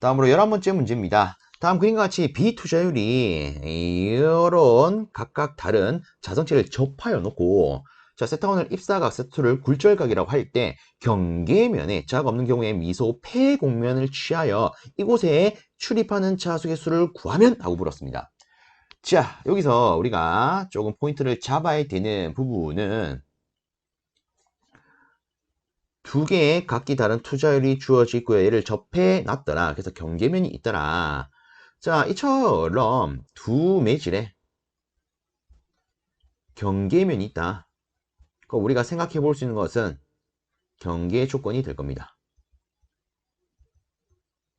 다음으로 11번째 문제입니다. 다음 그림과 같이 비투자율이 이런 각각 다른 자성체를 접하여 놓고 자, 세타원을 입사각, 세타를 굴절각이라고 할 때 경계면에 자가 없는 경우에 미소 폐곡면을 취하여 이곳에 출입하는 자석의 수를 구하면 하고 물었습니다. 자, 여기서 우리가 조금 포인트를 잡아야 되는 부분은 두 개의 각기 다른 투자율이 주어져 있고요. 얘를 접해 놨더라. 그래서 경계면이 있더라. 자, 이처럼 두 매질에 경계면이 있다. 그럼 우리가 생각해 볼 수 있는 것은 경계 조건이 될 겁니다.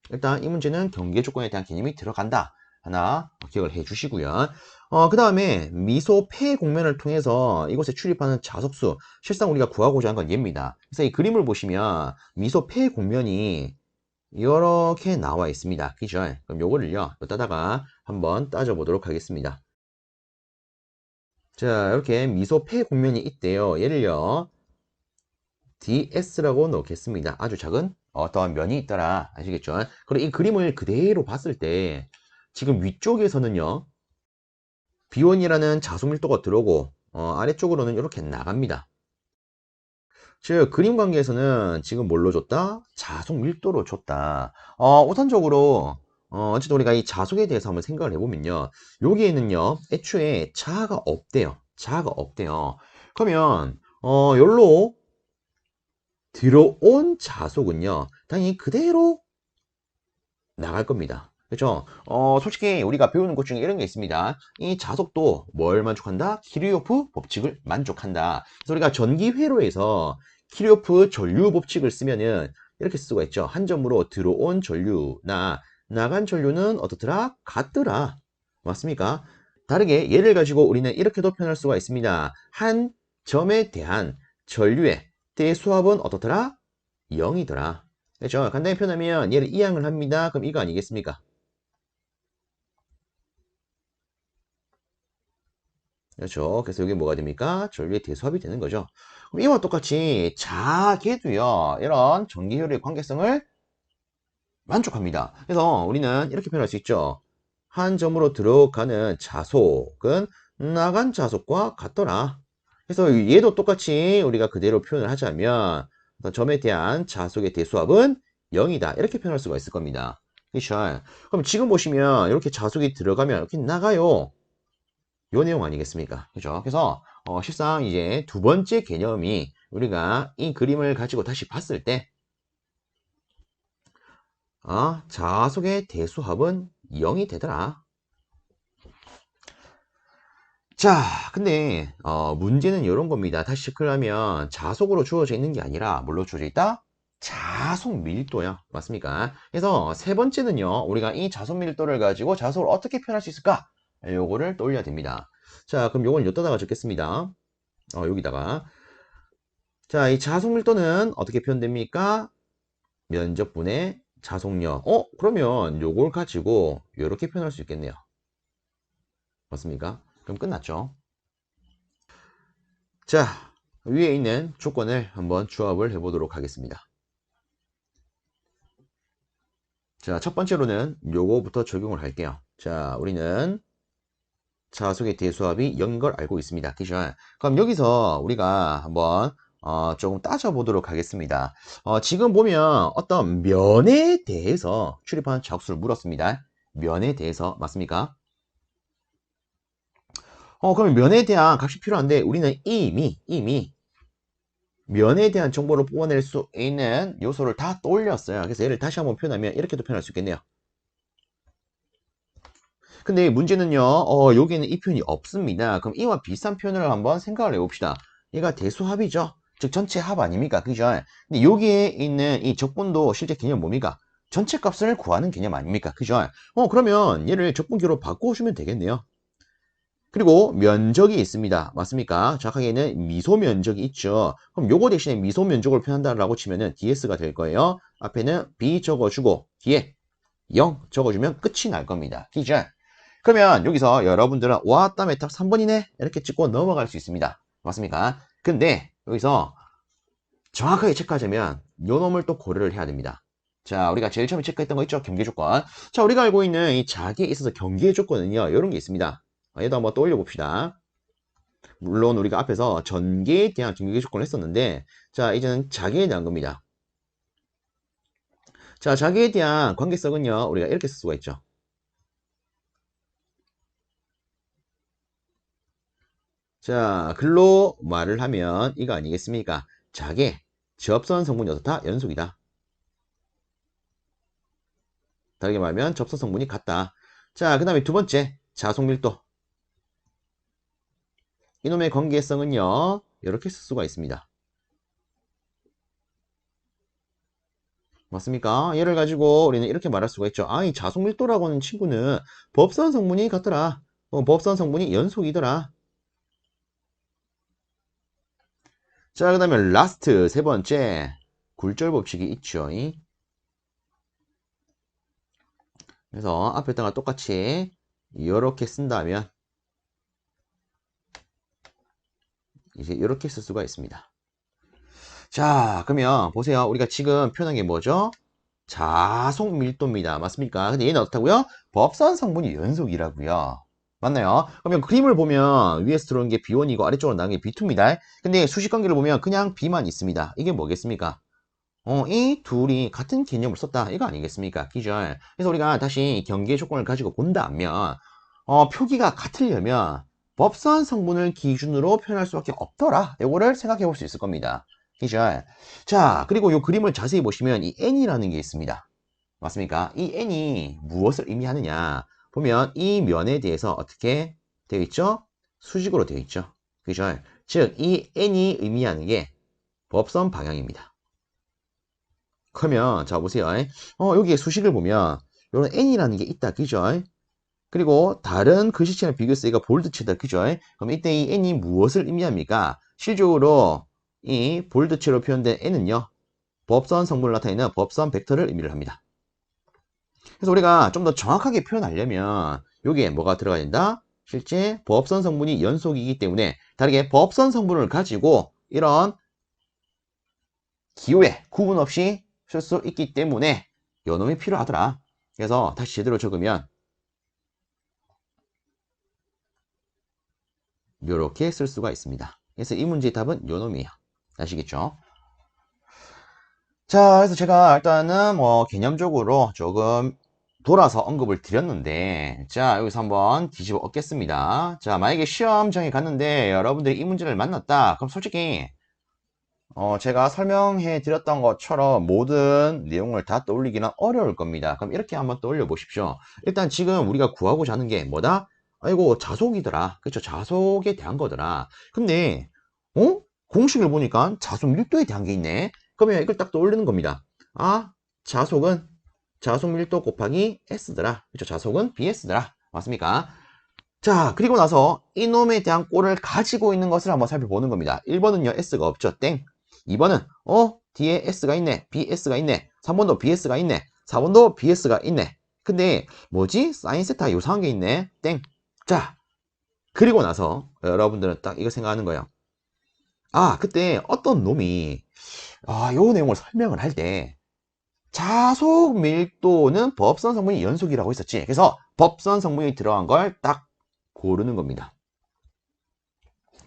일단 이 문제는 경계 조건에 대한 개념이 들어간다. 하나 기억을 해 주시고요. 그 다음에 미소 폐곡면을 통해서 이곳에 출입하는 자석수, 실상 우리가 구하고자 한 건 얘입니다. 그래서 이 그림을 보시면 미소 폐곡면이 이렇게 나와 있습니다. 그죠? 그럼 요거를요, 여기다가 한번 따져보도록 하겠습니다. 자, 이렇게 미소 폐곡면이 있대요. 얘를요, DS라고 넣겠습니다. 아주 작은 어떠한 면이 있더라. 아시겠죠? 그리고 이 그림을 그대로 봤을 때 지금 위쪽에서는요, B1이라는 자속 밀도가 들어오고 아래쪽으로는 이렇게 나갑니다. 즉 그림 관계에서는 지금 뭘로 줬다? 자속 밀도로 줬다. 우선적으로 어쨌든 우리가 이 자속에 대해서 한번 생각을 해보면요, 여기에는요 애초에 자가 없대요. 자가 없대요. 그러면 여기로 들어온 자속은요 당연히 그대로 나갈 겁니다. 그렇죠? 솔직히 우리가 배우는 것 중에 이런 게 있습니다. 이 자속도 뭘 만족한다? 키르요프 법칙을 만족한다. 그래서 우리가 전기 회로에서 키르요프 전류 법칙을 쓰면은 이렇게 쓸 수가 있죠. 한 점으로 들어온 전류나 나간 전류는 어떻더라? 같더라. 맞습니까? 다르게 얘를 가지고 우리는 이렇게도 표현할 수가 있습니다. 한 점에 대한 전류의 대수합은 어떻더라? 0이더라. 그렇죠? 간단히 표현하면 얘를 이항을 합니다. 그럼 이거 아니겠습니까? 그렇죠. 그래서 여기 뭐가 됩니까? 전류의 대수합이 되는 거죠. 그럼 이와 똑같이 자개도요, 이런 전기효율의 관계성을 만족합니다. 그래서 우리는 이렇게 표현할 수 있죠. 한 점으로 들어가는 자속은 나간 자속과 같더라. 그래서 얘도 똑같이 우리가 그대로 표현을 하자면 점에 대한 자속의 대수합은 0이다. 이렇게 표현할 수가 있을 겁니다. 그렇죠? 그럼 지금 보시면 이렇게 자속이 들어가면 이렇게 나가요. 요 내용 아니겠습니까? 그죠? 그래서 실상 이제 두 번째 개념이 우리가 이 그림을 가지고 다시 봤을 때 자속의 대수합은 0이 되더라. 자, 근데 문제는 이런 겁니다. 다시 체크하면 자속으로 주어져 있는 게 아니라 뭘로 주어져 있다? 자속 밀도야. 맞습니까? 그래서 세 번째는요, 우리가 이 자속 밀도를 가지고 자속을 어떻게 표현할 수 있을까? 요거를 떠올려야 됩니다. 자, 그럼 요건 여기다가 적겠습니다. 여기다가. 자, 이 자속 밀도는 어떻게 표현됩니까? 면적분의 자속력. 그러면 요걸 가지고 이렇게 표현할 수 있겠네요. 맞습니까? 그럼 끝났죠. 자, 위에 있는 조건을 한번 조합을 해보도록 하겠습니다. 자, 첫 번째로는 요거부터 적용을 할게요. 자, 우리는 자속의 대수합이 0인 걸 알고 있습니다. 그죠? 그럼 여기서 우리가 한번 조금 따져보도록 하겠습니다. 지금 보면 어떤 면에 대해서 출입하는 자국수를 물었습니다. 면에 대해서 맞습니까? 그럼 면에 대한 값이 필요한데 우리는 이미 면에 대한 정보를 뽑아낼 수 있는 요소를 다 떠올렸어요. 그래서 얘를 다시 한번 표현하면 이렇게도 표현할 수 있겠네요. 근데 문제는요, 여기에는 이 표현이 없습니다. 그럼 이와 비슷한 표현을 한번 생각을 해봅시다. 얘가 대수합이죠. 즉 전체 합 아닙니까? 그죠? 근데 여기에 있는 이 적분도 실제 개념 뭡니까? 전체 값을 구하는 개념 아닙니까? 그죠? 그러면 얘를 적분기로 바꿔주면 되겠네요. 그리고 면적이 있습니다. 맞습니까? 정확하게는 미소 면적이 있죠. 그럼 요거 대신에 미소 면적을 표현한다라고 치면은 DS가 될 거예요. 앞에는 B 적어주고 뒤에 0 적어주면 끝이 날 겁니다. 그죠? 그러면 여기서 여러분들은 왔다 메탁 3번이네 이렇게 찍고 넘어갈 수 있습니다. 맞습니까? 근데 여기서 정확하게 체크하자면 요 놈을 또 고려를 해야 됩니다. 자, 우리가 제일 처음에 체크했던 거 있죠? 경계 조건. 자, 우리가 알고 있는 이 자기에 있어서 경계 조건은요, 이런 게 있습니다. 얘도 한번 떠올려 봅시다. 물론 우리가 앞에서 전개에 대한 경계 조건을 했었는데, 자, 이제는 자기에 대한 겁니다. 자, 자기에 대한 관계성은요, 우리가 이렇게 쓸 수가 있죠. 자, 글로 말을 하면 이거 아니겠습니까? 자계, 접선 성분이 어떻다? 연속이다. 다르게 말하면 접선 성분이 같다. 자, 그 다음에 두 번째, 자속 밀도. 이놈의 관계성은요, 이렇게 쓸 수가 있습니다. 맞습니까? 얘를 가지고 우리는 이렇게 말할 수가 있죠. 아, 이 자속 밀도라고 하는 친구는 법선 성분이 같더라. 법선 성분이 연속이더라. 자, 그 다음에 라스트 세 번째, 굴절 법칙이 있죠. 그래서 앞에다가 똑같이 이렇게 쓴다면 이제 이렇게 쓸 수가 있습니다. 자, 그러면 보세요. 우리가 지금 표현한 게 뭐죠? 자속 밀도입니다. 맞습니까? 근데 얘는 어떻다고요? 법산 성분이 연속이라고요. 맞나요? 그러면 그림을 보면 위에서 들어오는 게 B1이고 아래쪽으로 나오는 게 B2입니다. 근데 수식 관계를 보면 그냥 B만 있습니다. 이게 뭐겠습니까? 이 둘이 같은 개념을 썼다. 이거 아니겠습니까? 기절. 그래서 우리가 다시 경계 조건을 가지고 본다면, 표기가 같으려면 법산 성분을 기준으로 표현할 수밖에 없더라. 요거를 생각해 볼 수 있을 겁니다. 기절. 자, 그리고 이 그림을 자세히 보시면 이 n이라는 게 있습니다. 맞습니까? 이 n이 무엇을 의미하느냐? 보면 이 면에 대해서 어떻게 되어 있죠? 수직으로 되어 있죠. 그죠? 즉, 이 n이 의미하는 게 법선 방향입니다. 그러면 자 보세요. 여기에 수식을 보면 이런 n이라는 게 있다. 그죠? 그리고 다른 글씨체나 비교세가 볼드체다. 그죠? 그럼 이때 이 n이 무엇을 의미합니까? 실적으로 이 볼드체로 표현된 n은요. 법선 성분을 나타내는 법선 벡터를 의미를 합니다. 그래서 우리가 좀 더 정확하게 표현하려면 여기에 뭐가 들어가야 된다? 실제 법선 성분이 연속이기 때문에 다르게 법선 성분을 가지고 이런 기호에 구분 없이 쓸 수 있기 때문에 요놈이 필요하더라. 그래서 다시 제대로 적으면 이렇게 쓸 수가 있습니다. 그래서 이 문제의 답은 요놈이에요. 아시겠죠? 자, 그래서 제가 일단은 뭐 개념적으로 조금 돌아서 언급을 드렸는데, 자, 여기서 한번 뒤집어 엎겠습니다. 자, 만약에 시험장에 갔는데 여러분들이 이 문제를 만났다. 그럼 솔직히 제가 설명해 드렸던 것처럼 모든 내용을 다 떠올리기는 어려울 겁니다. 그럼 이렇게 한번 떠올려 보십시오. 일단 지금 우리가 구하고자 하는 게 뭐다? 아이고, 자속이더라. 그렇죠? 자속에 대한 거더라. 근데 공식을 보니까 자속 밀도에 대한 게 있네. 그러면 이걸 딱 떠올리는 겁니다. 아, 자속은 자속 밀도 곱하기 S더라. 그렇죠? 자속은 BS더라. 맞습니까? 자, 그리고 나서 이놈에 대한 꼴을 가지고 있는 것을 한번 살펴보는 겁니다. 1번은요, S가 없죠. 땡. 2번은, 뒤에 S가 있네. BS가 있네. 3번도 BS가 있네. 4번도 BS가 있네. 근데, 뭐지? 사인 세타 요상한 게 있네. 땡. 자, 그리고 나서 여러분들은 딱 이거 생각하는 거예요. 아, 그때 어떤 놈이, 요 내용을 설명을 할 때, 자속 밀도는 법선 성분이 연속이라고 했었지. 그래서 법선 성분이 들어간 걸 딱 고르는 겁니다.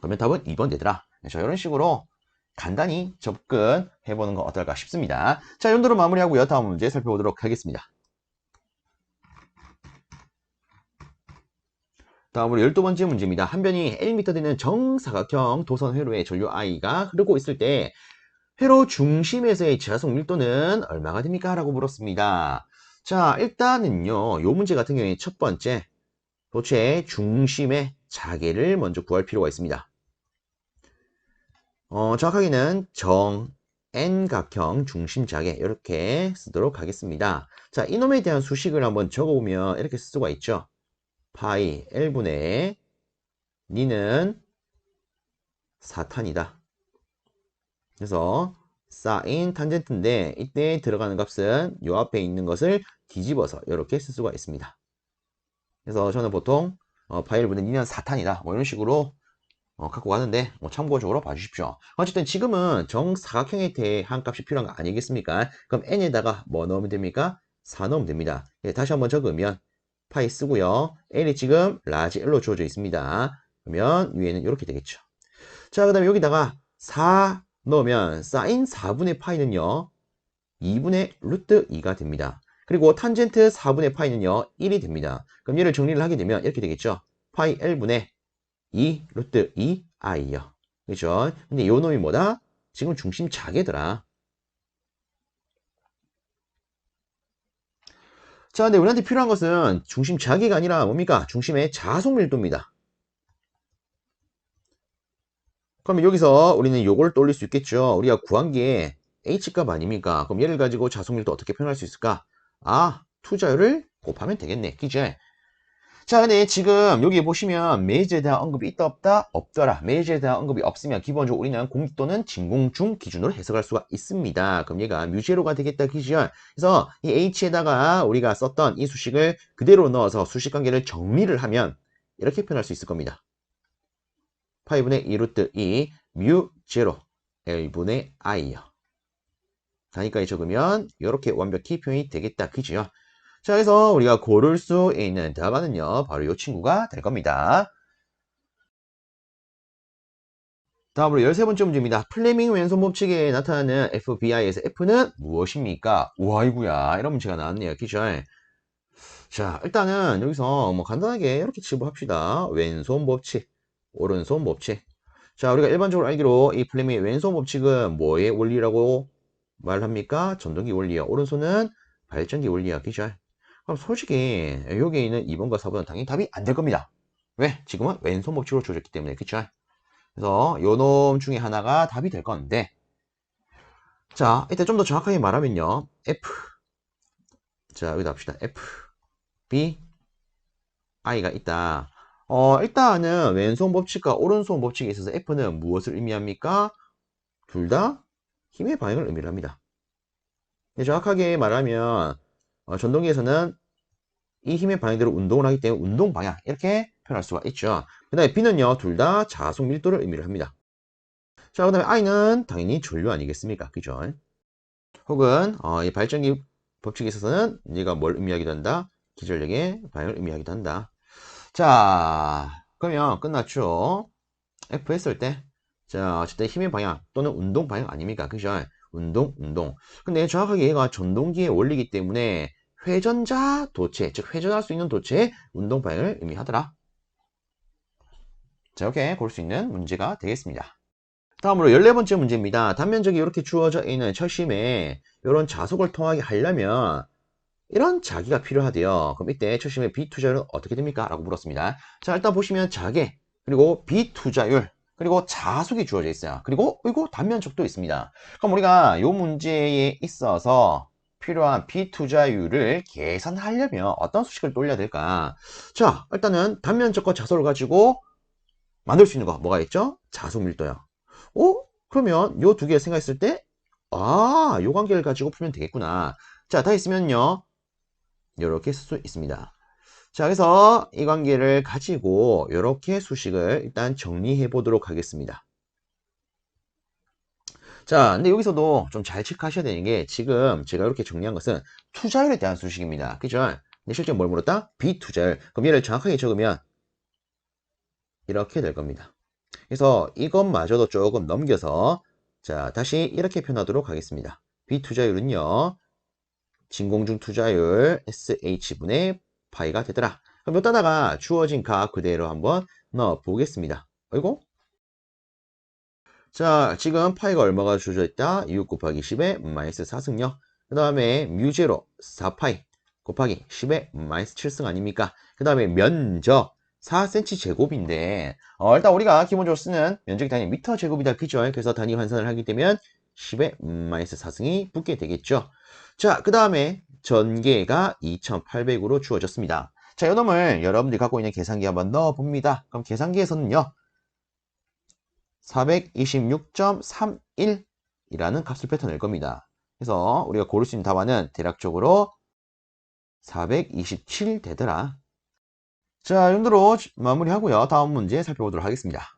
그러면 답은 2번 되더라. 자, 이런 식으로 간단히 접근해보는 건 어떨까 싶습니다. 자, 이 정도로 마무리하고요. 다음 문제 살펴보도록 하겠습니다. 다음으로 12번째 문제입니다. 한 변이 1m 되는 정사각형 도선 회로에 전류 I가 흐르고 있을 때 회로 중심에서의 지하속 밀도는 얼마가 됩니까? 라고 물었습니다. 자, 일단은요. 요 문제 같은 경우에 첫 번째 도체 중심의 자개를 먼저 구할 필요가 있습니다. 정확하게는 N각형 중심자개 이렇게 쓰도록 하겠습니다. 자, 이놈에 대한 수식을 한번 적어보면 이렇게 쓸 수가 있죠. 파이 L분의 니는 사탄이다. 그래서 사인 탄젠트인데 이때 들어가는 값은 요 앞에 있는 것을 뒤집어서 이렇게 쓸 수가 있습니다. 그래서 저는 보통 파이 L분의 니는 사탄이다. 뭐 이런 식으로 갖고 가는데 참고적으로 봐주십시오. 어쨌든 지금은 정사각형에 대한 값이 필요한 거 아니겠습니까? 그럼 n에다가 뭐 넣으면 됩니까? 4 넣으면 됩니다. 예, 다시 한번 적으면 파이 쓰고요. n이 지금 라지 L로 주어져 있습니다. 그러면 위에는 이렇게 되겠죠. 자, 그 다음에 여기다가 4 넣으면 사인 4분의 파이는요 2분의 루트 2가 됩니다. 그리고 탄젠트 4분의 파이는요 1이 됩니다. 그럼 얘를 정리를 하게 되면 이렇게 되겠죠. 파이 L분의 2 루트 2 i요. 그죠? 근데 요 놈이 뭐다? 지금 중심 자개더라. 자, 근데 우리한테 필요한 것은 중심 자개가 아니라 뭡니까? 중심의 자속 밀도입니다. 그럼 여기서 우리는 요걸 떠올릴 수 있겠죠. 우리가 구한 게 h값 아닙니까? 그럼 얘를 가지고 자속 밀도 어떻게 표현할 수 있을까? 아, 투자율을 곱하면 되겠네. 그죠? 자, 근데 지금 여기 보시면 매지에 대한 언급이 있다 없다? 없더라. 매지에 대한 언급이 없으면 기본적으로 우리는 공익 또는 진공중 기준으로 해석할 수가 있습니다. 그럼 얘가 뮤제로가 되겠다. 그죠? 그래서 이 h에다가 우리가 썼던 이 수식을 그대로 넣어서 수식 관계를 정리를 하면 이렇게 표현할 수 있을 겁니다. 파이분의 2 루트 2 뮤 제로 L분의 I요. 단위까지 적으면 이렇게 완벽히 표현이 되겠다. 그죠? 자, 그래서 우리가 고를 수 있는 답안은요, 바로 이 친구가 될 겁니다. 다음으로 13번째 문제입니다. 플레밍 왼손 법칙에 나타나는 FBI에서 F는 무엇입니까? 우아이구야. 이런 문제가 나왔네요. 그죠? 자, 일단은 여기서 뭐 간단하게 이렇게 치부합시다. 왼손 법칙, 오른손 법칙. 자, 우리가 일반적으로 알기로 이 플레밍의 왼손 법칙은 뭐의 원리라고 말합니까? 전동기 원리요. 오른손은 발전기 원리야. 그죠? 그럼 솔직히 여기에 있는 2번과 4번은 당연히 답이 안 될 겁니다. 왜? 지금은 왼손 법칙으로 주어졌기 때문에. 그쵸? 그래서 요 놈 중에 하나가 답이 될 건데, 자, 일단 좀 더 정확하게 말하면요. F. 자, 여기다 합시다. F, B, I가 있다. 일단은 왼손 법칙과 오른손 법칙에 있어서 F는 무엇을 의미합니까? 둘 다 힘의 방향을 의미를 합니다. 정확하게 말하면 전동기에서는 이 힘의 방향대로 운동을 하기 때문에 운동 방향 이렇게 표현할 수가 있죠. 그 다음에 B는요 둘 다 자속 밀도를 의미를 합니다. 자, 그 다음에 I는 당연히 전류 아니겠습니까? 그죠? 혹은 이 발전기 법칙에 있어서는 얘가 뭘 의미하기도 한다? 기전력의 방향을 의미하기도 한다. 자, 그러면 끝났죠? F 했을 때, 자, 어쨌든 힘의 방향 또는 운동 방향 아닙니까? 그죠? 운동. 근데 정확하게 얘가 전동기의 원리이기 때문에 회전자 도체, 즉 회전할 수 있는 도체의 운동 방향을 의미하더라. 자, 이렇게 고를 수 있는 문제가 되겠습니다. 다음으로 14번째 문제입니다. 단면적이 이렇게 주어져 있는 철심에 이런 자속을 통하게 하려면 이런 자기가 필요하대요. 그럼 이때 철심의 비투자율은 어떻게 됩니까? 라고 물었습니다. 자, 일단 보시면 자계, 그리고 비투자율, 그리고 자속이 주어져 있어요. 그리고 단면적도 있습니다. 그럼 우리가 이 문제에 있어서 필요한 비투자율을 계산하려면 어떤 수식을 떠올려야 될까? 자, 일단은 단면적과 자속을 가지고 만들 수 있는 거 뭐가 있죠? 자속 밀도요. 그러면 요 두 개 생각했을 때, 요 관계를 가지고 풀면 되겠구나. 자, 다 있으면요. 이렇게 쓸 수 있습니다. 자, 그래서 이 관계를 가지고 이렇게 수식을 일단 정리해 보도록 하겠습니다. 자, 근데 여기서도 좀 잘 체크하셔야 되는 게 지금 제가 이렇게 정리한 것은 투자율에 대한 수식입니다. 그죠? 근데 실제 뭘 물었다? 비투자율. 그럼 얘를 정확하게 적으면 이렇게 될 겁니다. 그래서 이것마저도 조금 넘겨서 자, 다시 이렇게 표현하도록 하겠습니다. 비투자율은요. 진공중 투자율 SH분의 파이가 되더라. 그럼 여기다가 주어진 값 그대로 한번 넣어 보겠습니다. 아이고. 자, 지금 파이가 얼마가 주어져 있다? 6 곱하기 10의 마이너스 4승요. 그 다음에 뮤제로 4파이 곱하기 10의 마이너스 7승 아닙니까? 그 다음에 면적 4cm 제곱인데 일단 우리가 기본적으로 쓰는 면적이 단위 미터 제곱이다. 그죠? 그래서 단위 환산을 하게 되면 10의 마이너스 4승이 붙게 되겠죠. 자, 그 다음에 전개가 2800으로 주어졌습니다. 자, 이놈을 여러분들이 갖고 있는 계산기 한번 넣어봅니다. 그럼 계산기에서는요. 426.31이라는 값을 뱉어낼 겁니다. 그래서 우리가 고를 수 있는 답안은 대략적으로 427 되더라. 자, 이 정도로 마무리하고요. 다음 문제 살펴보도록 하겠습니다.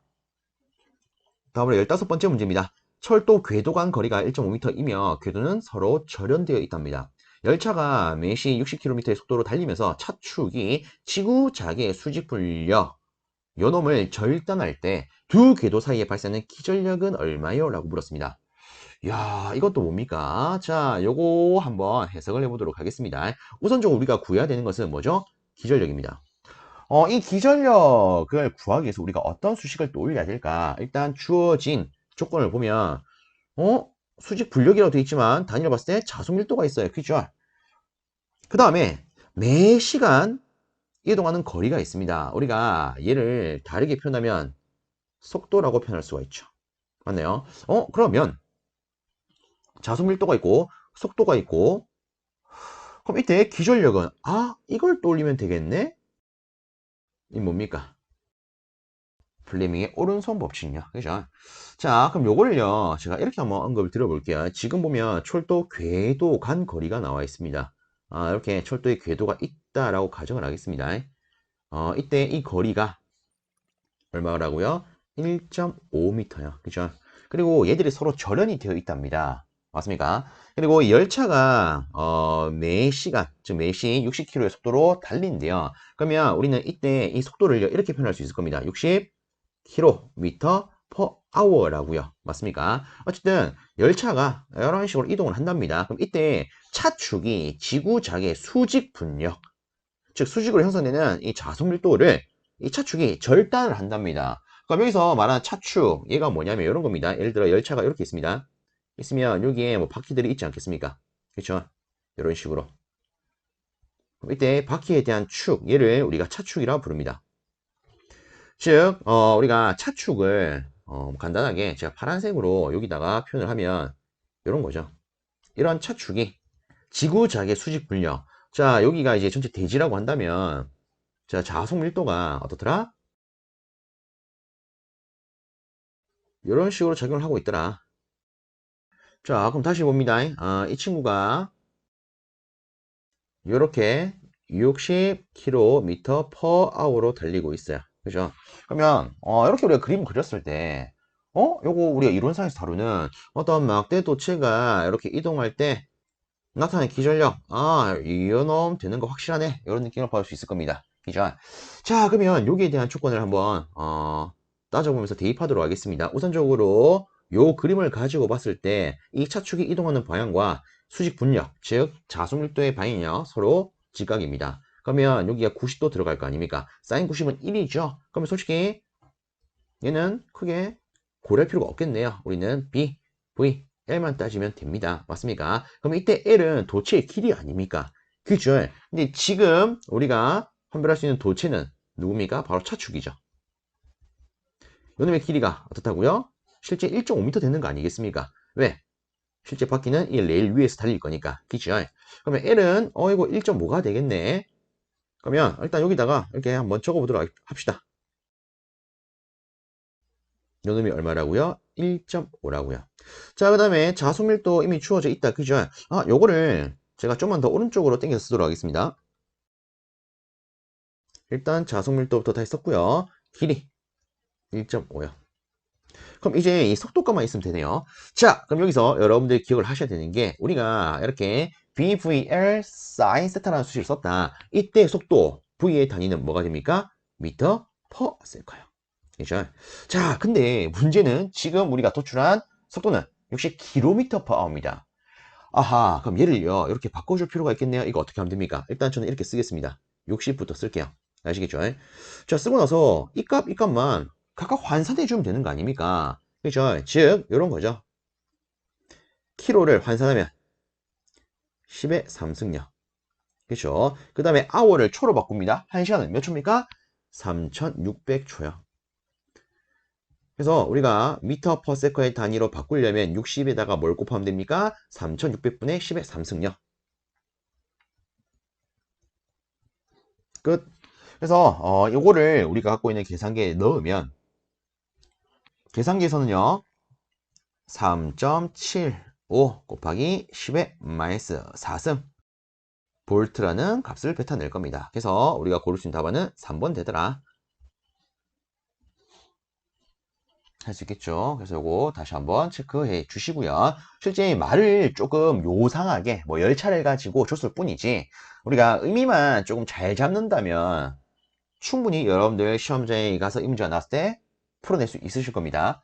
다음으로 15번째 문제입니다. 철도 궤도 간 거리가 1.5m이며 궤도는 서로 절연되어 있답니다. 열차가 매시 60km의 속도로 달리면서 차축이 지구자기의 수직분력 요놈을 절단할 때 두 궤도 사이에 발생하는 기절력은 얼마요? 라고 물었습니다. 야, 이것도 뭡니까? 자, 요거 한번 해석을 해보도록 하겠습니다. 우선적으로 우리가 구해야 되는 것은 뭐죠? 기절력입니다. 이 기전력을 구하기 위해서 우리가 어떤 수식을 떠올려야 될까? 일단 주어진 조건을 보면, 수직 분력이라고 되어 있지만 단위로 봤을 때 자속 밀도가 있어요. 그죠? 그 다음에 매 시간 이동하는 거리가 있습니다. 우리가 얘를 다르게 표현하면 속도라고 표현할 수가 있죠. 맞나요? 그러면 자속 밀도가 있고 속도가 있고 그럼 이때 기전력은 이걸 떠올리면 되겠네? 이 뭡니까? 플레밍의 오른손 법칙이요. 그죠? 자, 그럼 요걸요. 제가 이렇게 한번 언급을 드려볼게요. 지금 보면 철도 궤도 간 거리가 나와 있습니다. 이렇게 철도의 궤도가 있다라고 가정을 하겠습니다. 이때 이 거리가 얼마라고요? 1.5m요. 그죠? 그리고 얘들이 서로 절연이 되어 있답니다. 맞습니까? 그리고 이 열차가 매시간, 즉 매시 60km의 속도로 달린대요. 그러면 우리는 이때 이 속도를 이렇게 표현할 수 있을 겁니다. 60km per hour라고요. 맞습니까? 어쨌든 열차가 이런 식으로 이동을 한답니다. 그럼 이때 차축이 지구자기의 수직 분력, 즉 수직으로 형성되는 이 자속 밀도를 이 차축이 절단을 한답니다. 그럼 여기서 말하는 차축, 얘가 뭐냐면 이런 겁니다. 예를 들어 열차가 이렇게 있습니다. 있으면 여기에 뭐 바퀴들이 있지 않겠습니까? 그렇죠? 이런 식으로. 그럼 이때 바퀴에 대한 축, 얘를 우리가 차축이라고 부릅니다. 즉, 우리가 차축을 간단하게 제가 파란색으로 여기다가 표현을 하면 이런 거죠. 이런 차축이 지구자기의 수직 분력. 자, 여기가 이제 전체 대지라고 한다면 자, 자속 밀도가 어떻더라? 이런 식으로 작용을 하고 있더라. 자, 그럼 다시 봅니다. 이 친구가 이렇게 60km per hour로 달리고 있어요. 그죠? 그러면 이렇게 우리가 그림 그렸을 때 요거 우리가 이론상에서 다루는 어떤 막대 도체가 이렇게 이동할 때 나타나는 기전력 이놈 되는 거 확실하네 이런 느낌을 받을 수 있을 겁니다. 그죠? 자, 그러면 여기에 대한 조건을 한번 따져보면서 대입하도록 하겠습니다. 우선적으로 요 그림을 가지고 봤을 때 이 차축이 이동하는 방향과 수직 분력, 즉 자속밀도의 방향이요 서로 직각입니다. 그러면 여기가 90도 들어갈 거 아닙니까? 사인 90은 1이죠. 그러면 솔직히 얘는 크게 고려할 필요가 없겠네요. 우리는 B, V, L만 따지면 됩니다. 맞습니까? 그럼 이때 L은 도체의 길이 아닙니까? 그죠? 근데 지금 우리가 판별할 수 있는 도체는 누굽니까? 바로 차축이죠. 요놈의 길이가 어떻다고요? 실제 1.5m 되는 거 아니겠습니까? 왜? 실제 바퀴는 이 레일 위에서 달릴 거니까. 그죠? 그러면 L은 이거 1.5가 되겠네. 그러면 일단 여기다가 이렇게 한번 적어보도록 합시다. 요놈이 얼마라고요? 1.5라고요. 자, 그 다음에 자속밀도 이미 주어져 있다. 그죠? 요거를 제가 좀만 더 오른쪽으로 당겨서 쓰도록 하겠습니다. 일단 자속밀도부터 다시 썼고요. 길이 1.5요. 그럼 이제 이 속도값만 있으면 되네요. 자, 그럼 여기서 여러분들이 기억을 하셔야 되는 게 우리가 이렇게 BVL sin 세타라는 수식을 썼다. 이때 속도 V의 단위는 뭐가 됩니까? 미터 퍼 세컨요. 그죠? 자, 근데 문제는 지금 우리가 도출한 속도는 60km per hour입니다. 아하, 그럼 얘를요, 이렇게 바꿔줄 필요가 있겠네요. 이거 어떻게 하면 됩니까? 일단 저는 이렇게 쓰겠습니다. 60부터 쓸게요. 아시겠죠? 자, 쓰고 나서 이 값만 각각 환산해주면 되는 거 아닙니까? 그죠? 즉, 이런 거죠. 키로를 환산하면 10의 3승력. 그죠? 그 다음에 hour를 초로 바꿉니다. 1시간은 몇 초입니까? 3600초요. 그래서 우리가 미터 퍼 세컨의 단위로 바꾸려면 60에다가 뭘 곱하면 됩니까? 3600분의 10의 3승력. 끝. 그래서 요거를 우리가 갖고 있는 계산기에 넣으면 계산기에서는요 3.75 곱하기 10의 마이너스 4승 볼트라는 값을 뱉어낼 겁니다. 그래서 우리가 고를 수 있는 답안은 3번 되더라. 할 수 있겠죠. 그래서 요거 다시 한번 체크해 주시고요. 실제 말을 조금 요상하게 뭐 열차를 가지고 줬을 뿐이지 우리가 의미만 조금 잘 잡는다면 충분히 여러분들 시험장에 가서 이 문제가 나왔을 때 풀어낼 수 있으실 겁니다.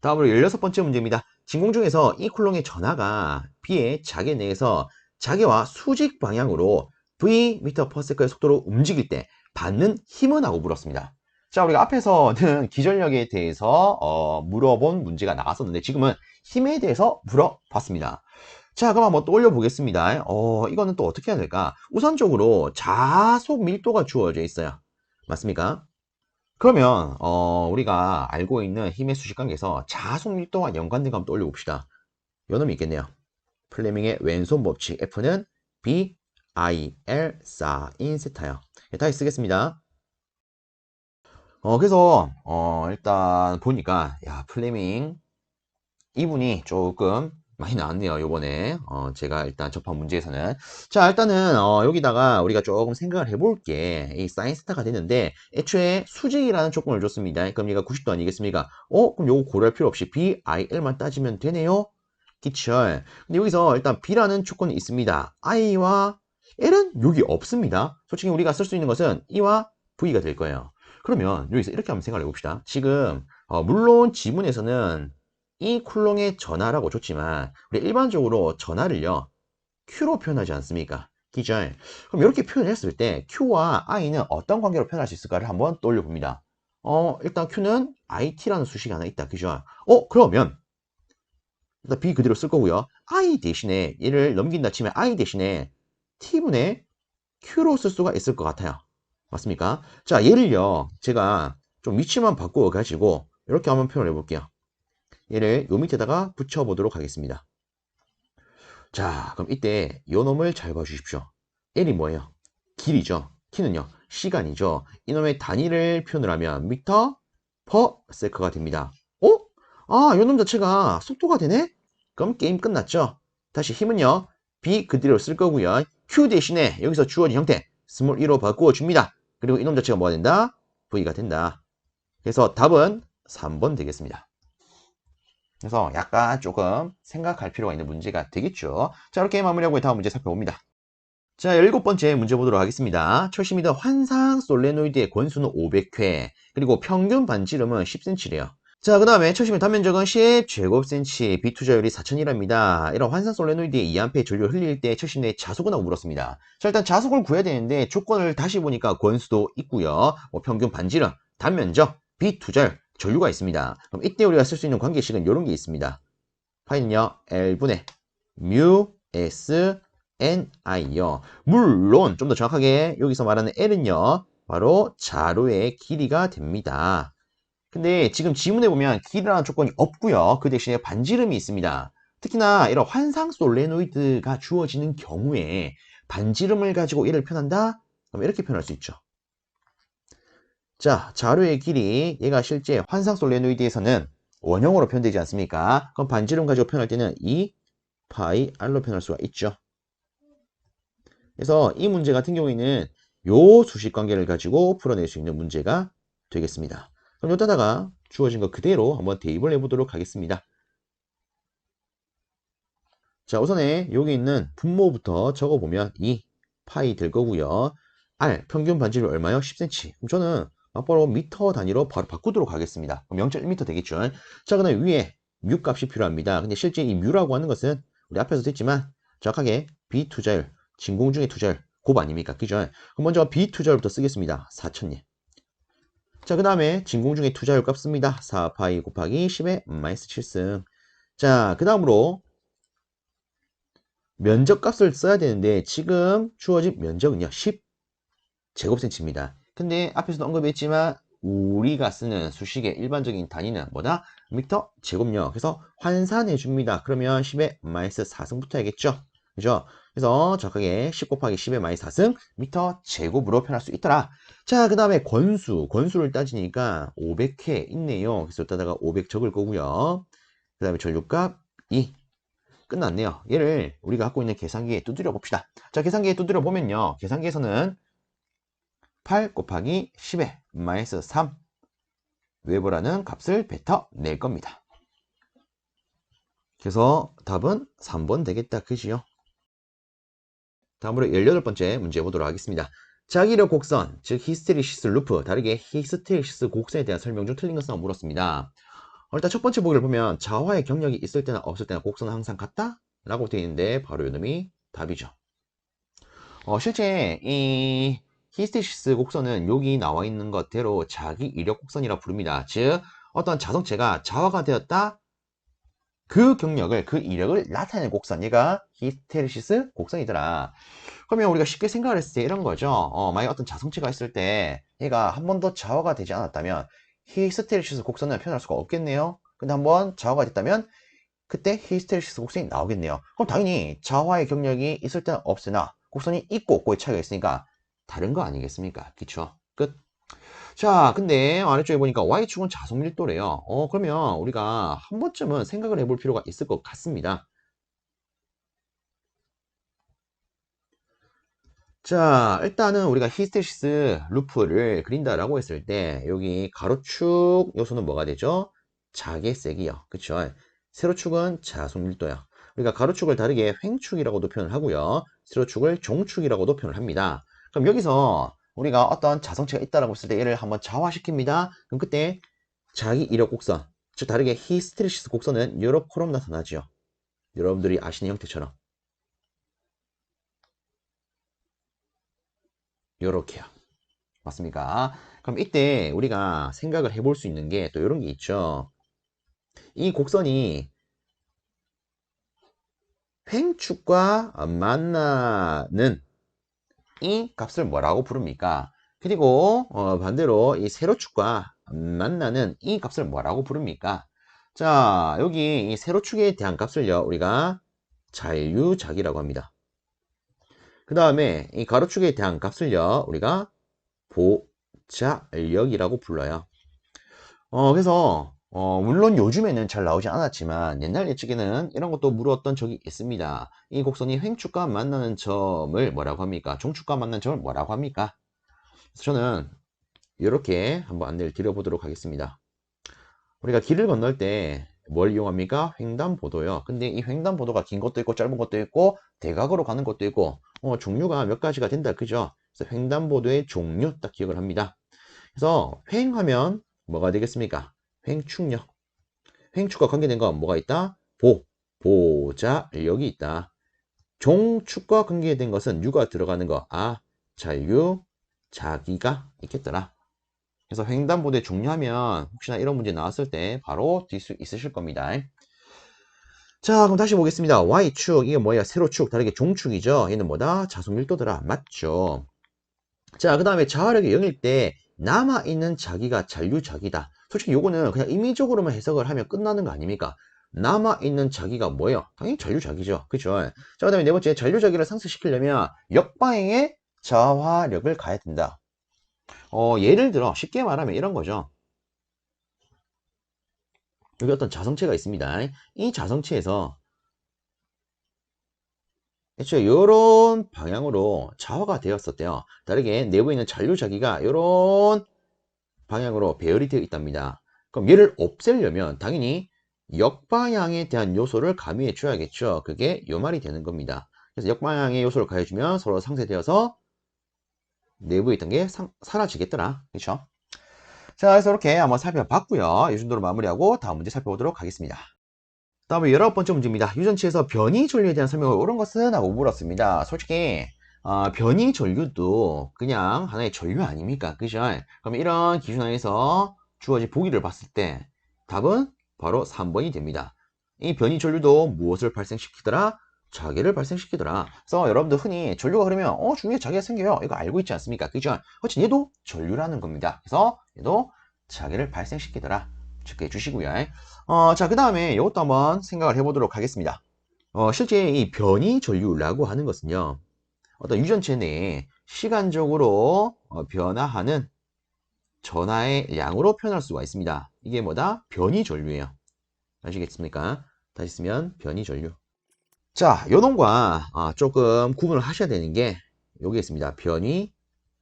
다음으로 16번째 문제입니다. 진공 중에서 이 쿨롱의 전하가 B의 자계 내에서 자계와 수직 방향으로 V m/s의 속도로 움직일 때 받는 힘은? 하고 물었습니다. 자, 우리가 앞에서는 기전력에 대해서 물어본 문제가 나왔었는데 지금은 힘에 대해서 물어봤습니다. 자, 그럼 한번 떠올려 보겠습니다. 이거는 또 어떻게 해야 될까? 우선적으로 자속 밀도가 주어져 있어요. 맞습니까? 그러면 우리가 알고 있는 힘의 수직 관계에서 자속 밀도와 연관된 거 한번 떠올려 봅시다. 요 놈이 있겠네요. 플레밍의 왼손 법칙 F는 B, I, L, 사인 세타요. 다시 쓰겠습니다. 그래서 일단 보니까 야 플레밍 이분이 조금 많이 나왔네요. 요번에 제가 일단 접한 문제에서는 자 일단은 여기다가 우리가 조금 생각을 해볼게. 이 사인 스타가 되는데 애초에 수직이라는 조건을 줬습니다. 그럼 얘가 90도 아니겠습니까? 그럼 요거 고려할 필요 없이 B, I, L만 따지면 되네요. 그쵸? 근데 여기서 일단 B라는 조건이 있습니다. I와 L은 여기 없습니다. 솔직히 우리가 쓸 수 있는 것은 E와 V가 될 거예요. 그러면 여기서 이렇게 한번 생각을 해봅시다. 지금 물론 지문에서는 이 쿨롱의 전하라고 줬지만 우리 일반적으로 전하를요 Q로 표현하지 않습니까? 기절. 그럼 이렇게 표현했을 때 Q와 I는 어떤 관계로 표현할 수 있을까를 한번 떠올려 봅니다. 일단 Q는 IT라는 수식이 하나 있다. 그죠? 그러면 일단 B 그대로 쓸 거고요. I 대신에 얘를 넘긴다 치면 I 대신에 T분의 Q로 쓸 수가 있을 것 같아요. 맞습니까? 자, 얘를요. 제가 좀 위치만 바꾸어 가지고 이렇게 한번 표현해 볼게요. 얘를 요 밑에다가 붙여보도록 하겠습니다. 자, 그럼 이때 요 놈을 잘 봐주십시오. L이 뭐예요? 길이죠. T는요. 시간이죠. 이놈의 단위를 표현을 하면 미터 퍼 세크가 됩니다. 요 놈 자체가 속도가 되네? 그럼 게임 끝났죠. 다시 힘은요. B 그대로 쓸 거고요. Q 대신에 여기서 주어진 형태 스몰 e로 바꾸어 줍니다. 그리고 이놈 자체가 뭐가 된다? V가 된다. 그래서 답은 3번 되겠습니다. 그래서 약간 조금 생각할 필요가 있는 문제가 되겠죠. 자, 이렇게 마무리하고 다음 문제 살펴봅니다. 자, 17번째 문제 보도록 하겠습니다. 철심이던 환상 솔레노이드의 권수는 500회, 그리고 평균 반지름은 10cm래요. 자, 그 다음에 철심의 단면적은 10제곱cm, 비투자율이 4000이랍니다. 이런 환상 솔레노이드의 2A 전류를 흘릴 때 철심 내 자속은? 하고 물었습니다. 자, 일단 자속을 구해야 되는데 조건을 다시 보니까 권수도 있고요. 평균 반지름, 단면적, 비투자율, 전류가 있습니다. 그럼 이때 우리가 쓸 수 있는 관계식은 이런 게 있습니다. 파이는요, L분의 뮤 S NI요. 물론 좀 더 정확하게 여기서 말하는 L은요, 바로 자루의 길이가 됩니다. 근데 지금 지문에 보면 길이라는 조건이 없고요. 그 대신에 반지름이 있습니다. 특히나 이런 환상 솔레노이드가 주어지는 경우에 반지름을 가지고 얘를 표현한다? 그럼 이렇게 표현할 수 있죠. 자, 자료의 길이 얘가 실제 환상 솔레노이드에서는 원형으로 표현되지 않습니까? 그럼 반지름 가지고 표현할 때는 2 파이 R로 표현할 수가 있죠. 그래서 이 문제 같은 경우에는 요 수식 관계를 가지고 풀어낼 수 있는 문제가 되겠습니다. 그럼 여기다가 주어진 거 그대로 한번 대입을 해보도록 하겠습니다. 자, 우선에 여기 있는 분모부터 적어보면 2 파이 될 거고요. R 평균 반지름 얼마요? 10cm. 그럼 저는 바로 미터 단위로 바로 바꾸도록 하겠습니다. 그럼 0.1m 되겠죠. 자, 그다음에 위에 뮤 값이 필요합니다. 근데 실제 이 뮤라고 하는 것은 우리 앞에서도 했지만 정확하게 비투자율, 진공 중의 투자율 곱 아닙니까? 그죠? 그럼 먼저 비투자율부터 쓰겠습니다. 4000예. 자, 그 다음에 진공 중의 투자율 값 씁니다. 4파이 곱하기 10의 마이너스 7승. 자, 그 다음으로 면적 값을 써야 되는데 지금 주어진 면적은요 10 제곱센치입니다. 근데 앞에서도 언급했지만 우리가 쓰는 수식의 일반적인 단위는 뭐다? 미터 제곱요. 그래서 환산해 줍니다. 그러면 10의 마이너스 4승부터 해야겠죠. 그죠? 그래서 정확하게 10 곱하기 10의 마이너스 4승 미터 제곱으로 표현할 수 있더라. 자, 그 다음에 권수를 따지니까 500회 있네요. 그래서 여기다가 500 적을 거고요. 그 다음에 전류값 2. 끝났네요. 얘를 우리가 갖고 있는 계산기에 두드려 봅시다. 자, 계산기에 두드려 보면요. 계산기에서는 8 곱하기 10의 마이너스 3 웨버라는 값을 뱉어낼 겁니다. 그래서 답은 3번 되겠다. 그지요? 다음으로 18번째 문제 보도록 하겠습니다. 자기력 곡선, 즉 히스테리시스 루프, 다르게 히스테리시스 곡선에 대한 설명 중 틀린 것은 물었습니다. 일단 첫 번째 보기를 보면 자화의 경력이 있을 때나 없을 때나 곡선은 항상 같다? 라고 되어 있는데 바로 이놈이 답이죠. 실제 이 히스테시스 곡선은 여기 나와 있는 것대로 자기 이력 곡선이라 부릅니다. 즉 어떤 자성체가 자화가 되었다, 그 경력을, 그 이력을 나타내는 곡선, 얘가 히스테리시스 곡선이더라. 그러면 우리가 쉽게 생각을 했을 때 이런 거죠. 만약 어떤 자성체가 있을 때 얘가 한 번도 자화가 되지 않았다면 히스테리시스 곡선을 표현할 수가 없겠네요. 근데 한번 자화가 됐다면 그때 히스테리시스 곡선이 나오겠네요. 그럼 당연히 자화의 경력이 있을 때는 없으나 곡선이 있고 없고의 차이가 있으니까 다른 거 아니겠습니까? 그쵸? 끝. 자, 근데 아래쪽에 보니까 Y축은 자속 밀도래요. 그러면 우리가 한 번쯤은 생각을 해볼 필요가 있을 것 같습니다. 자, 일단은 우리가 히스테시스 루프를 그린다라고 했을 때 여기 가로축 요소는 뭐가 되죠? 자개색이요. 그쵸? 세로축은 자속밀도요. 우리가 가로축을 다르게 횡축이라고도 표현을 하고요. 세로축을 종축이라고도 표현을 합니다. 그럼 여기서 우리가 어떤 자성체가 있다라고 했을 때 얘를 한번 자화시킵니다. 그럼 그때 자기 이력 곡선, 즉 다르게 히스테리시스 곡선은 이렇게로 나타나죠. 여러분들이 아시는 형태처럼. 요렇게요. 맞습니까? 그럼 이때 우리가 생각을 해볼 수 있는 게 또 이런 게 있죠. 이 곡선이 횡축과 만나는 이 값을 뭐라고 부릅니까? 그리고 반대로 이 세로축과 만나는 이 값을 뭐라고 부릅니까? 자, 여기 이 세로축에 대한 값을요, 우리가 잔류작이라고 합니다. 그 다음에 이 가로축에 대한 값을요, 우리가 보자력이라고 불러요. 그래서 물론 요즘에는 잘 나오지 않았지만 옛날 예측에는 이런 것도 물었던 적이 있습니다. 이 곡선이 횡축과 만나는 점을 뭐라고 합니까? 종축과 만나는 점을 뭐라고 합니까? 그래서 저는 이렇게 한번 안내를 드려보도록 하겠습니다. 우리가 길을 건널 때 뭘 이용합니까? 횡단보도요. 근데 이 횡단보도가 긴 것도 있고 짧은 것도 있고 대각으로 가는 것도 있고 종류가 몇 가지가 된다. 그죠? 그래서 횡단보도의 종류 딱 기억을 합니다. 그래서 횡하면 뭐가 되겠습니까? 횡축력. 횡축과 관계된 건 뭐가 있다? 보자력이 있다. 종축과 관계된 것은 유가 들어가는 거. 잔류, 자기가 있겠더라. 그래서 횡단보도에 종류하면 혹시나 이런 문제 나왔을 때 바로 들 수 있으실 겁니다. 자, 그럼 다시 보겠습니다. Y축, 이게 뭐야? 세로축, 다르게 종축이죠. 얘는 뭐다? 자속밀도더라. 맞죠? 자, 그 다음에 자화력이 0일 때 남아있는 자기가 잔류자기다. 솔직히 요거는 그냥 임의적으로만 해석을 하면 끝나는 거 아닙니까? 남아있는 자기가 뭐예요? 당연히 잔류자기죠. 그죠? 자, 그 다음에 네 번째, 잔류자기를 상쇄시키려면 역방향의 자화력을 가야 된다. 예를 들어 쉽게 말하면 이런 거죠. 여기 어떤 자성체가 있습니다. 이 자성체에서 애초에 이런 방향으로 자화가 되었었대요. 다르게 내부에 있는 잔류자기가 이런 방향으로 배열이 되어 있답니다. 그럼 얘를 없애려면 당연히 역방향에 대한 요소를 가미해 줘야겠죠. 그게 요 말이 되는 겁니다. 그래서 역방향의 요소를 가해주면 서로 상쇄되어서 내부에 있던 게 사라지겠더라. 그렇죠? 자, 그래서 이렇게 한번 살펴봤고요. 이 정도로 마무리하고 다음 문제 살펴보도록 하겠습니다. 다음에 19번째 문제입니다. 유전치에서 변이 전류에 대한 설명을 옳은 것은? 하고 물었습니다. 솔직히 변이 전류도 그냥 하나의 전류 아닙니까? 그죠? 그럼 이런 기준 하에서 주어진 보기를 봤을 때 답은 바로 3번이 됩니다. 이 변이 전류도 무엇을 발생시키더라? 자기를 발생시키더라. 그래서 여러분들 흔히 전류가 흐르면 주위에 자기가 생겨요. 이거 알고 있지 않습니까? 그죠? 어쨌든 얘도 전류라는 겁니다. 그래서 얘도 자기를 발생시키더라. 체크해 주시고요. 자, 그 다음에 이것도 한번 생각을 해보도록 하겠습니다. 실제 이 변이 전류라고 하는 것은요, 어떤 유전체 내에 시간적으로 변화하는 전하의 양으로 표현할 수가 있습니다. 이게 뭐다? 변이 전류예요. 아시겠습니까? 다시 쓰면 변이 전류. 자, 요놈과 조금 구분을 하셔야 되는 게 여기 있습니다. 변이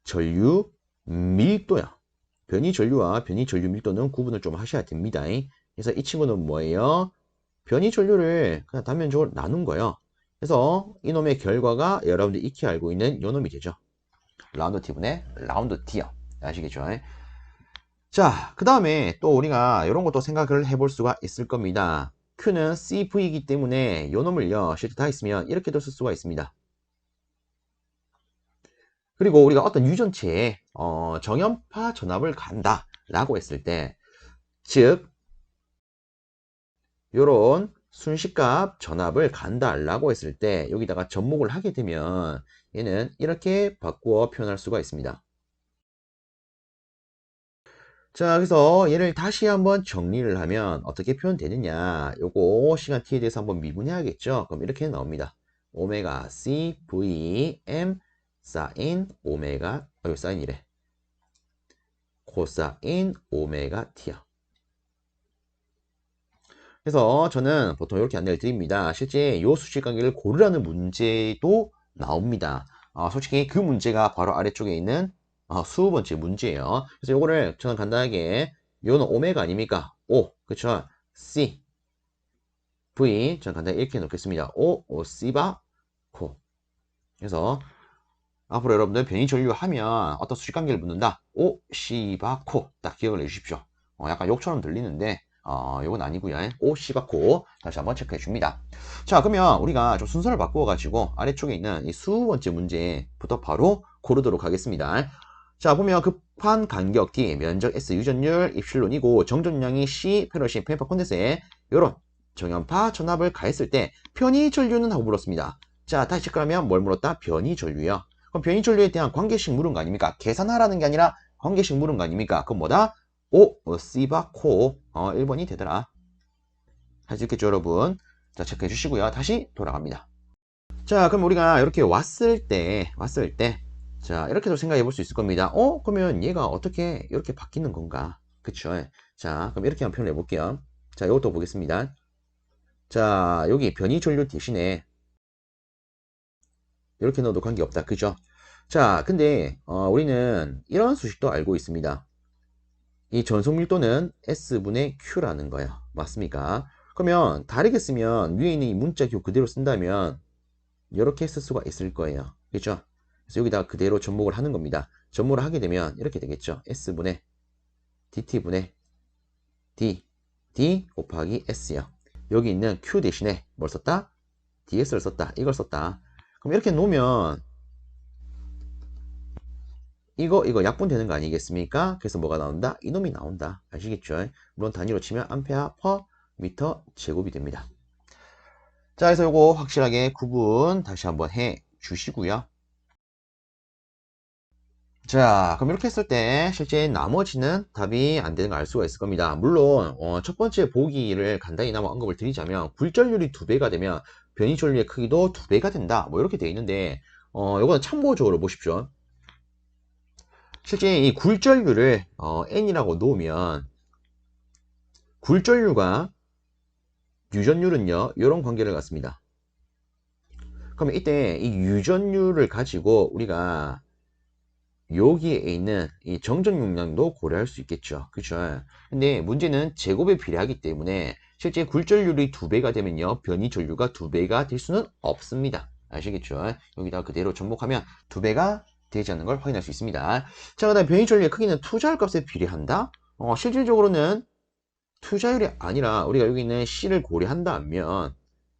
전류 밀도요. 변이 전류와 변이 전류 밀도는 구분을 좀 하셔야 됩니다. 그래서 이 친구는 뭐예요? 변이 전류를 그냥 단면적으로 나눈 거예요. 그래서 이놈의 결과가 여러분들이 익히 알고 있는 요놈이 되죠. 라운드 T분의 라운드 T요. 아시겠죠? 자, 그 다음에 또 우리가 이런 것도 생각을 해볼 수가 있을 겁니다. Q는 CV이기 때문에 요놈을요, 실제 다 있으면 이렇게도 쓸 수가 있습니다. 그리고 우리가 어떤 유전체에 정연파 전압을 간다 라고 했을 때, 즉 요런 순식값 전압을 간다 라고 했을 때 여기다가 접목을 하게 되면 얘는 이렇게 바꾸어 표현할 수가 있습니다. 자, 그래서 얘를 다시 한번 정리를 하면 어떻게 표현되느냐, 요거 시간 t에 대해서 한번 미분해야겠죠. 그럼 이렇게 나옵니다. 오메가 c v m 사인 오메가, 사인이래, 코사인 오메가 t요. 그래서 저는 보통 이렇게 안내를 드립니다. 실제 요 수식관계를 고르라는 문제도 나옵니다. 솔직히 그 문제가 바로 아래쪽에 있는 20번째 문제예요. 그래서 요거를 저는 간단하게, 요는 오메가 아닙니까? O, 그쵸? C, V, 저는 간단히 이렇게 놓겠습니다. O, C바, 코. 그래서 앞으로 여러분들 변이 전류하면 어떤 수식관계를 묻는다. O, C바, 코. 딱 기억을 해주십시오. 약간 욕처럼 들리는데 요건 아니고요. O, C바, 코. 다시 한번 체크해 줍니다. 자, 그러면 우리가 좀 순서를 바꾸어 가지고 아래쪽에 있는 이 20번째 문제부터 바로 고르도록 하겠습니다. 자, 보면 급한 간격 D, 면적 S, 유전율 입실론이고 정전량이 C, 페로신, 페파 콘덴서에 요런 정연파 전압을 가했을 때 변이 전류는 하고 물었습니다. 자, 다시 체크하면 뭘 물었다? 변이 전류요. 그럼 변이 전류에 대한 관계식 물은 거 아닙니까? 계산하라는 게 아니라 관계식 물은 거 아닙니까? 그럼 뭐다? O, C바, 코. 1번이 되더라. 할 수 있겠죠, 여러분? 자, 체크해 주시고요. 다시 돌아갑니다. 자, 그럼 우리가 이렇게 왔을 때, 자, 이렇게도 생각해 볼 수 있을 겁니다. 그러면 얘가 어떻게 이렇게 바뀌는 건가? 그쵸? 자, 그럼 이렇게 한번 표현해 볼게요. 자, 이것도 보겠습니다. 자, 여기 변이 전류 대신에 이렇게 넣어도 관계없다. 그죠? 자, 근데 우리는 이런 수식도 알고 있습니다. 이 전속 밀도는 S분의 Q라는 거예요. 맞습니까? 그러면 다르게 쓰면 위에 있는 이 문자 기호 그대로 쓴다면 이렇게 쓸 수가 있을 거예요. 그렇죠? 그래서 여기다가 그대로 접목을 하는 겁니다. 접목을 하게 되면 이렇게 되겠죠. S분의 DT분의 D 곱하기 S요. 여기 있는 Q 대신에 뭘 썼다? DS를 썼다. 이걸 썼다. 그럼 이렇게 놓으면 이거 약분되는 거 아니겠습니까? 그래서 뭐가 나온다? 이놈이 나온다. 아시겠죠? 물론 단위로 치면 암페어 퍼 미터 제곱이 됩니다. 자, 그래서 요거 확실하게 구분 다시 한번 해 주시고요. 자, 그럼 이렇게 했을 때 실제 나머지는 답이 안 되는 거 알 수가 있을 겁니다. 물론 첫 번째 보기를 간단히나마 언급을 드리자면 굴절률이 2배가 되면 변이 전류의 크기도 2배가 된다. 뭐 이렇게 되어 있는데 요거는 참고적으로 보십시오. 실제 이 굴절률을 n이라고 놓으면 굴절률과 유전율은요, 이런 관계를 갖습니다. 그러면 이때 이 유전율을 가지고 우리가 여기에 있는 이 정전 용량도 고려할 수 있겠죠. 그렇죠? 근데 문제는 제곱에 비례하기 때문에 실제 굴절률이 2배가 되면요, 변이 전류가 2배가 될 수는 없습니다. 아시겠죠? 여기다가 그대로 접목하면 2배가 되지 않는 걸 확인할 수 있습니다. 자, 그 다음 변이 전류의 크기는 투자율 값에 비례한다? 실질적으로는 투자율이 아니라 우리가 여기 있는 C를 고려한다면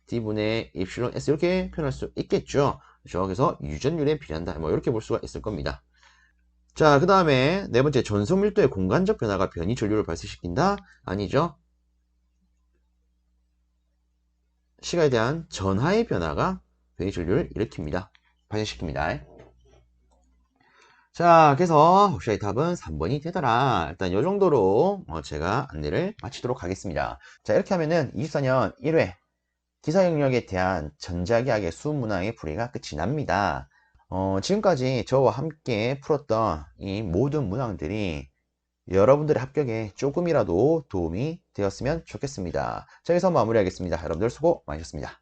D분의 입실론 S 이렇게 표현할 수 있겠죠. 그렇죠? 그래서 유전율에 비례한다. 뭐 이렇게 볼 수가 있을 겁니다. 자, 그 다음에 네 번째, 전속 밀도의 공간적 변화가 변이 전류를 발생시킨다? 아니죠. 시간에 대한 전하의 변화가 변이 전류를 일으킵니다. 발생시킵니다. 자, 그래서 혹시 답은 3번이 되더라. 일단 이 정도로 제가 안내를 마치도록 하겠습니다. 자, 이렇게 하면은 24년 1회 기사 영역에 대한 전자기하의 수문항의 풀이가 끝이 납니다. 지금까지 저와 함께 풀었던 이 모든 문항들이 여러분들의 합격에 조금이라도 도움이 되었으면 좋겠습니다. 자, 여기서 마무리하겠습니다. 여러분들 수고 많으셨습니다.